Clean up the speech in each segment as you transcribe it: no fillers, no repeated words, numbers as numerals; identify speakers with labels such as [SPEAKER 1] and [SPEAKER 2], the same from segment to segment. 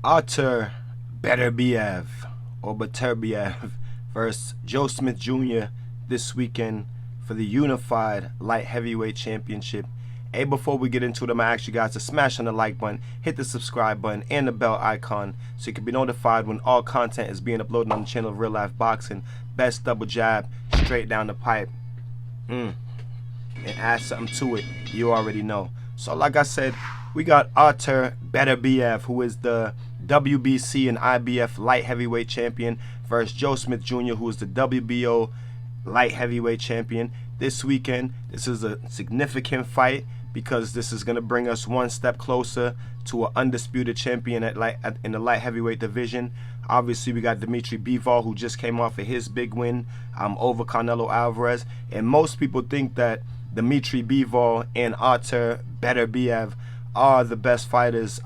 [SPEAKER 1] Artur Beterbiev or Beterbiev versus Joe Smith Jr. this weekend for the unified light heavyweight championship. Hey, before we get into it, I'm gonna ask you guys to smash on the like button, hit the subscribe button, and the bell icon so you can be notified when all content is being uploaded on the channel of Real Life Boxing. Best double jab, straight down the pipe. And add something to it, you already know. So like I said, we got Artur Beterbiev, who is the WBC and IBF light heavyweight champion, versus Joe Smith Jr., who is the WBO light heavyweight champion. This weekend, this is a significant fight because this is going to bring us one step closer to an undisputed champion in the light heavyweight division. Obviously, we got Dimitri Bivol, who just came off of his big win over Canelo Alvarez. And most people think that Dimitri Bivol and Artur Beterbiev are the best fighters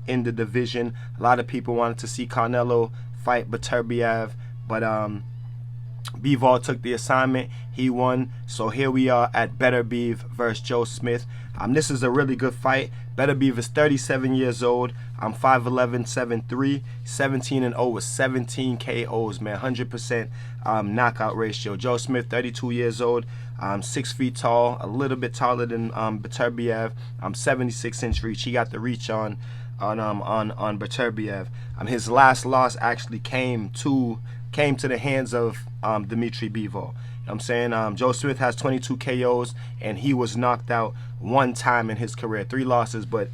[SPEAKER 1] in the division. A lot of people wanted to see Canelo fight Beterbiev, but Bivol took the assignment. He won. So here we are at Beterbiev versus Joe Smith. This is a really good fight. Beterbiev is 37 years old. 5'11", 7'3", 17-0 with 17 KOs, man. 100% knockout ratio. Joe Smith, 32 years old. 6 feet tall, a little bit taller than Beterbiev. 76-inch reach. He got the reach on Beterbiev. His last loss actually came to the hands of Dimitri Bivol. I'm saying Joe Smith has 22 KOs, and he was knocked out one time in his career. 3 losses, but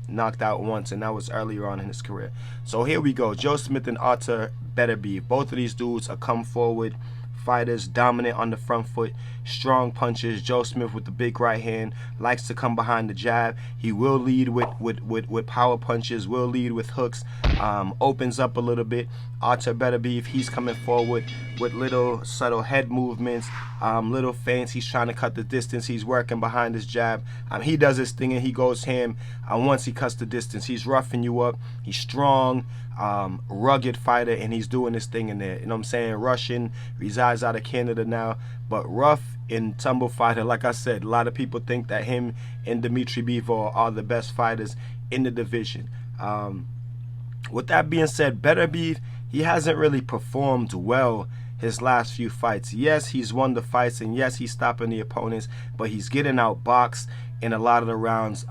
[SPEAKER 1] knocked out once, and that was earlier on in his career. So here we go. Joe Smith and Artur Beterbiev. Both of these dudes are come forward fighters, dominant on the front foot, strong punches. Joe Smith with the big right hand, likes to come behind the jab. He will lead with power punches, will lead with hooks, opens up a little bit. Artur Beterbiev, he's coming forward with little subtle head movements, little feints. He's trying to cut the distance. He's working behind his jab. He does his thing and he goes ham once he cuts the distance. He's roughing you up. He's strong, rugged fighter, and he's doing his thing in there. You know what I'm saying? Russian, resides out of Canada now, but rough and tumble fighter. Like I said, a lot of people think that him and Dimitri Bivol are the best fighters in the division. With that being said, Beterbiev, he hasn't really performed well his last few fights. Yes, he's won the fights, and yes, he's stopping the opponents, but he's getting outboxed in a lot of the rounds.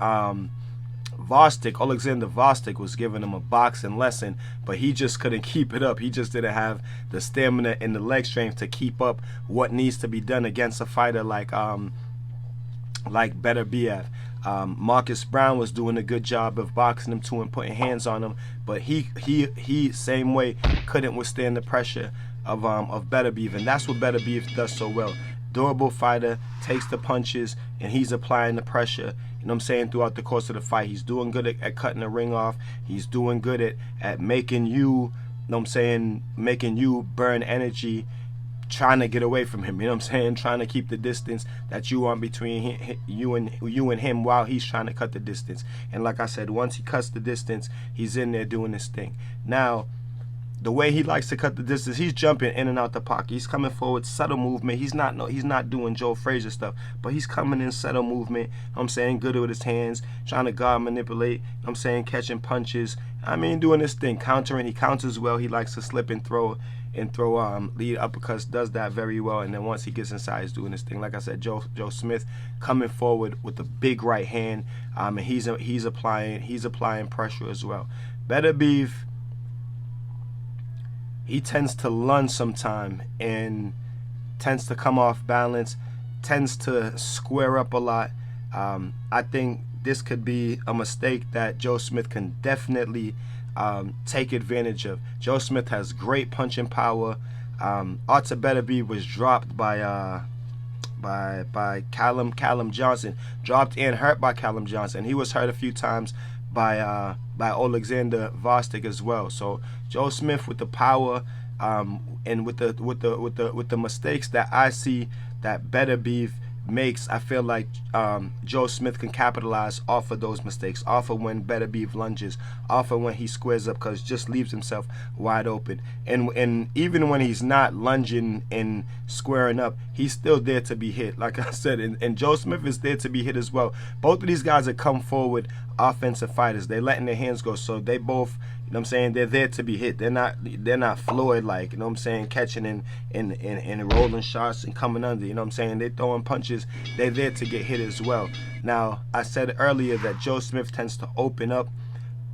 [SPEAKER 1] Alexander Vostok was giving him a boxing lesson, but he just couldn't keep it up. He just didn't have the stamina and the leg strength to keep up what needs to be done against a fighter like Beterbiev. Marcus Brown was doing a good job of boxing him too and putting hands on him, but he same way couldn't withstand the pressure of Beterbiev, and that's what Beterbiev does so well. Durable fighter, takes the punches, and he's applying the pressure, you know what I'm saying, throughout the course of the fight. He's doing good at cutting the ring off. He's doing good at making you, you know what I'm saying, making you burn energy, trying to get away from him, you know what I'm saying, trying to keep the distance that you want between you and him while he's trying to cut the distance. And like I said, once he cuts the distance, he's in there doing his thing. Now, the way he likes to cut the distance, he's jumping in and out the pocket. He's coming forward, subtle movement. He's not doing Joe Frazier stuff, but he's coming in subtle movement. I'm saying good with his hands, trying to guard, manipulate. I'm saying catching punches. Doing his thing, countering. He counters well. He likes to slip and throw lead uppercuts. Does that very well. And then once he gets inside, he's doing his thing. Like I said, Joe Smith coming forward with a big right hand, and he's applying pressure as well. Beterbiev, he tends to lunge sometime and tends to come off balance, tends to square up a lot. I think this could be a mistake that Joe Smith can definitely take advantage of. Joe Smith has great punching power. Artur Beterbiev was dropped by Callum Johnson, dropped and hurt by Callum Johnson. He was hurt a few times by Alexander Vostok as well. So Joe Smith with the power and with the mistakes that I see that Beterbiev makes, I feel like Joe Smith can capitalize off of those mistakes, off of when Beterbiev lunges, off of when he squares up, because just leaves himself wide open. And even when he's not lunging and squaring up, he's still there to be hit, like I said, and Joe Smith is there to be hit as well. Both of these guys have come forward offensive fighters. They letting their hands go, so they both, you know what I'm saying, they're there to be hit. They're not fluid, like, you know what I'm saying, catching and rolling shots and coming under, you know what I'm saying. They throwing punches. They're there to get hit as well. Now, I said earlier that Joe Smith tends to open up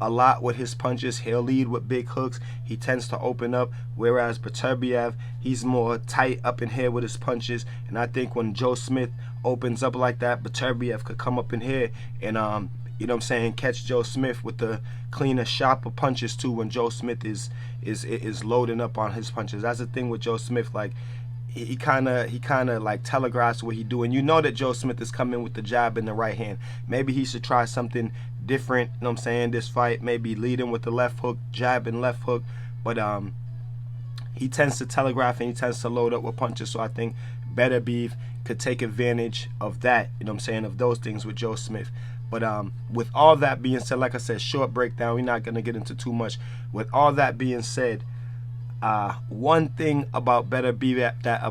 [SPEAKER 1] a lot with his punches. He'll lead with big hooks. He tends to open up, whereas Beterbiev, he's more tight up in here with his punches. And I think when Joe Smith opens up like that, Beterbiev could come up in here and you know what I'm saying, catch Joe Smith with the cleaner, sharper punches too when Joe Smith is loading up on his punches. That's the thing with Joe Smith, like he kind of like telegraphs what he doing. You know that Joe Smith is coming with the jab in the right hand. Maybe he should try something different, you know what I'm saying, this fight. Maybe leading with the left hook, jab and left hook. But he tends to telegraph and he tends to load up with punches. So I think Beterbiev could take advantage of that, you know what I'm saying, of those things with Joe Smith. But with all that being said, like I said, short breakdown, we're not going to get into too much. With all that being said, one thing about Beterbiev that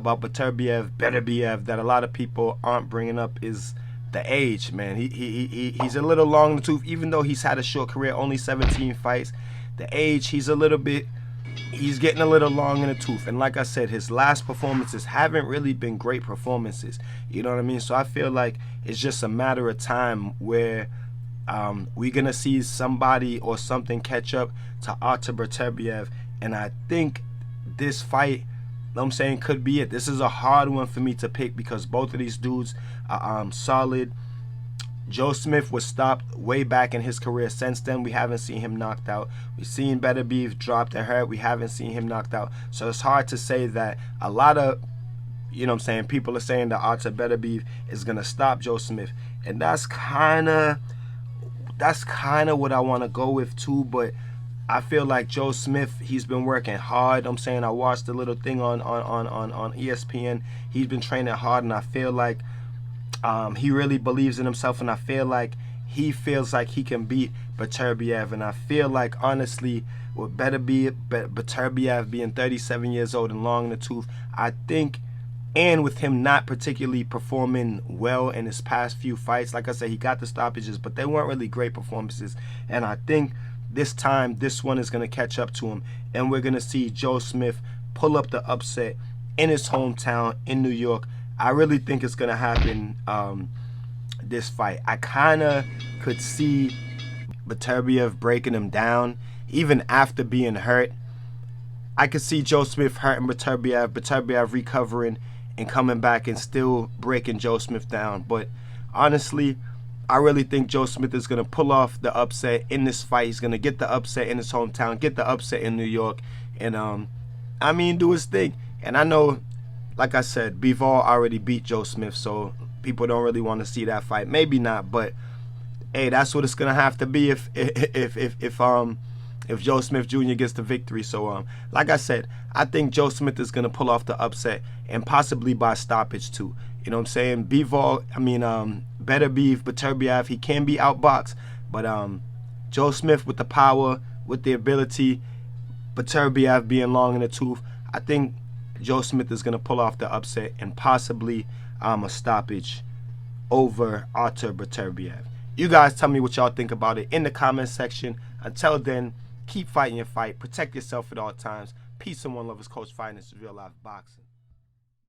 [SPEAKER 1] a lot of people aren't bringing up is the age, man. He's a little long in the tooth, even though he's had a short career, only 17 fights. The age, he's getting a little long in the tooth. And like I said, his last performances haven't really been great performances. You know what I mean? So I feel like it's just a matter of time where we're going to see somebody or something catch up to Artur Beterbiev. And I think this fight, you know what I'm saying, could be it. This is a hard one for me to pick because both of these dudes are solid. Joe Smith was stopped way back in his career. Since then, we haven't seen him knocked out. We've seen Beterbiev dropped and hurt. We haven't seen him knocked out. So it's hard to say that a lot of, you know what I'm saying, people are saying that Artur Beterbiev is going to stop Joe Smith. And that's kind of what I want to go with too. But I feel like Joe Smith, he's been working hard. I'm saying, I watched the little thing on ESPN. He's been training hard, and I feel like he really believes in himself, and I feel like he feels like he can beat Beterbiev. And I feel like, honestly, with Beterbiev being 37 years old and long in the tooth, I think, and with him not particularly performing well in his past few fights, like I said, he got the stoppages, but they weren't really great performances. And I think this time, this one is going to catch up to him, and we're going to see Joe Smith pull up the upset in his hometown in New York. I really think it's going to happen this fight. I kind of could see Beterbiev breaking him down, even after being hurt. I could see Joe Smith hurting Beterbiev recovering and coming back and still breaking Joe Smith down. But honestly, I really think Joe Smith is going to pull off the upset in this fight. He's going to get the upset in his hometown, get the upset in New York, and I mean, do his thing. And I know, like I said, Bivol already beat Joe Smith, so people don't really want to see that fight. Maybe not, but hey, that's what it's gonna have to be if Joe Smith Jr. gets the victory. So like I said, I think Joe Smith is gonna pull off the upset and possibly by stoppage too. You know what I'm saying? Beterbiev, he can be outboxed, but Joe Smith with the power, with the ability, Beterbiev being long in the tooth, I think Joe Smith is going to pull off the upset and possibly a stoppage over Artur Beterbiev. You guys tell me what y'all think about it in the comment section. Until then, keep fighting your fight. Protect yourself at all times. Peace and one love. It's Coach Fighting. This is Real Life Boxing.